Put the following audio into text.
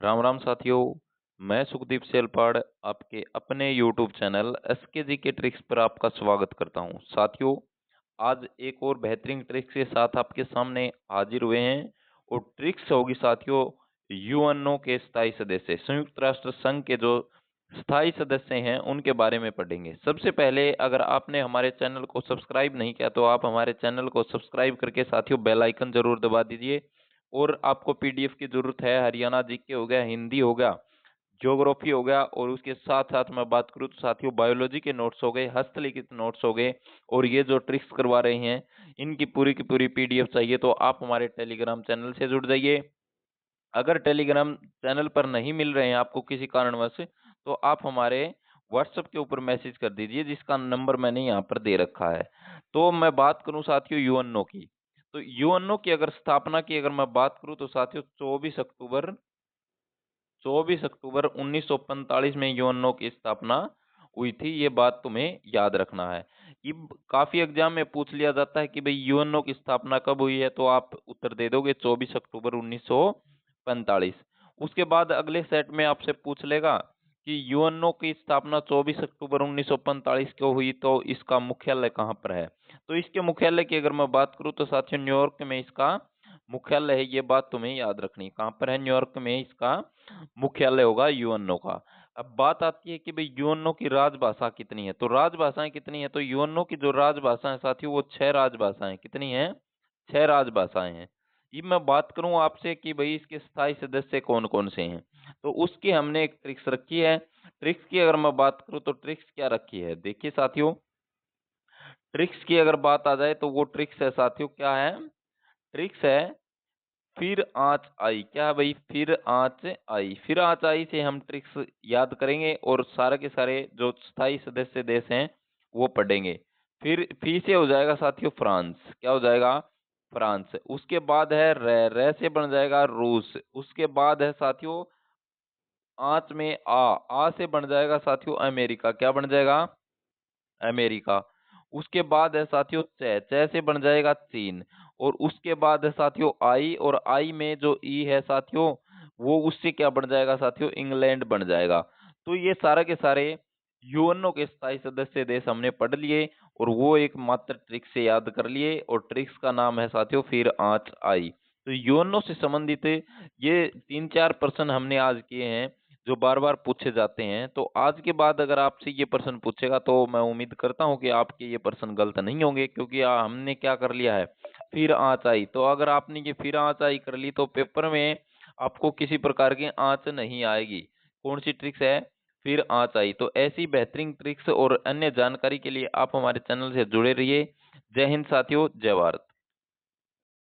राम राम साथियों। मैं सुखदीप सेलपाड़ आपके अपने YouTube चैनल एसके के ट्रिक्स पर आपका स्वागत करता हूं। साथियों, आज एक और बेहतरीन ट्रिक्स के साथ आपके सामने हाजिर हुए हैं और ट्रिक्स होगी साथियों यूएनओ के स्थायी सदस्य, संयुक्त राष्ट्र संघ के जो स्थायी सदस्य हैं उनके बारे में पढ़ेंगे। सबसे पहले अगर आपने हमारे चैनल को सब्सक्राइब नहीं किया तो आप हमारे चैनल को सब्सक्राइब करके साथियों बेल आइकन जरूर दबा दीजिए। और आपको पीडीएफ की जरूरत है, हरियाणा जीके हो गया, हिंदी हो गया, ज्योग्राफी हो गया, और उसके साथ साथ मैं बात करूं तो साथियों बायोलॉजी के नोट्स हो गए, हस्तलिखित नोट्स हो गए, और ये जो ट्रिक्स करवा रहे हैं इनकी पूरी की पूरी पीडीएफ चाहिए तो आप हमारे टेलीग्राम चैनल से जुड़ जाइए। अगर टेलीग्राम चैनल पर नहीं मिल रहे हैं आपको किसी कारणवश, तो आप हमारे व्हाट्सएप के ऊपर मैसेज कर दीजिए, जिसका नंबर मैंने यहाँ पर दे रखा है। तो मैं बात करूं साथियों यूएनओ की, तो यूएनओ की अगर स्थापना की अगर मैं बात करूं तो साथियों 24 अक्टूबर 1945 में यूएनओ की स्थापना हुई थी। ये बात तुम्हें याद रखना है। ये काफी एग्जाम में पूछ लिया जाता है कि भाई यूएनओ की स्थापना कब हुई है, तो आप उत्तर दे दोगे 24 अक्टूबर 1945। उसके बाद अगले सेट में आपसे पूछ लेगा कि यूएनओ की स्थापना 24 अक्टूबर 1945 को हुई, तो इसका मुख्यालय कहाँ पर है। तो इसके मुख्यालय की अगर मैं बात करूं तो साथियों न्यूयॉर्क में इसका मुख्यालय है। ये बात तुम्हें याद रखनी है, कहाँ पर है, न्यूयॉर्क में इसका मुख्यालय होगा यूएनओ का। अब बात आती है कि भाई यूएनओ की राजभाषा कितनी है, तो राजभाषाएं कितनी है, तो यूएनओ की जो राजभाषा है साथियों वो 6 राजभाषाएं कितनी है, 6 राजभाषाएं हैं। ये मैं बात करूं आपसे कि भाई इसके स्थायी सदस्य कौन कौन से हैं, तो उसकी हमने एक ट्रिक्स रखी है। ट्रिक्स की अगर मैं बात करूं तो ट्रिक्स क्या रखी है, देखिए साथियों, ट्रिक्स की अगर बात आ जाए तो वो ट्रिक्स है साथियों, क्या है, ट्रिक्स है फिर आँच आई। क्या है भाई, फिर आँच आई। फिर आँच आई से हम ट्रिक्स याद करेंगे और सारे के सारे जो स्थायी सदस्य देश हैं वो पढ़ेंगे। फिर फी से हो जाएगा साथियों फ्रांस, क्या हो जाएगा, फ्रांस। उसके बाद है रे से बन जाएगा रूस। उसके बाद है साथियों आँच में आ से बन जाएगा साथियों अमेरिका, क्या बन जाएगा, अमेरिका। उसके बाद है साथियों च से बन जाएगा चीन। और उसके बाद है साथियों आई, और आई में जो ई है साथियों वो उससे क्या बन जाएगा साथियों, इंग्लैंड बन जाएगा। तो ये सारे के सारे यूएनओ के स्थायी सदस्य देश हमने पढ़ लिए और वो एक मात्र ट्रिक से याद कर लिए, और ट्रिक्स का नाम है साथियों फिर आँच आई। तो यूएनओ से संबंधित ये 3-4 प्रश्न हमने आज किए हैं जो बार-बार पूछे जाते हैं। तो आज के बाद अगर आपसे ये प्रश्न पूछेगा तो मैं उम्मीद करता हूँ कि आपके ये प्रश्न गलत नहीं होंगे, क्योंकि हमने क्या कर लिया है, फिर आँच आई। तो अगर आपने ये फिर आँच आई कर ली तो पेपर में आपको किसी प्रकार की आँच नहीं आएगी। कौन सी ट्रिक्स है, फिर आँच आई। तो ऐसी बेहतरीन ट्रिक्स और अन्य जानकारी के लिए आप हमारे चैनल से जुड़े रहिए। जय हिंद साथियों, जय भारत।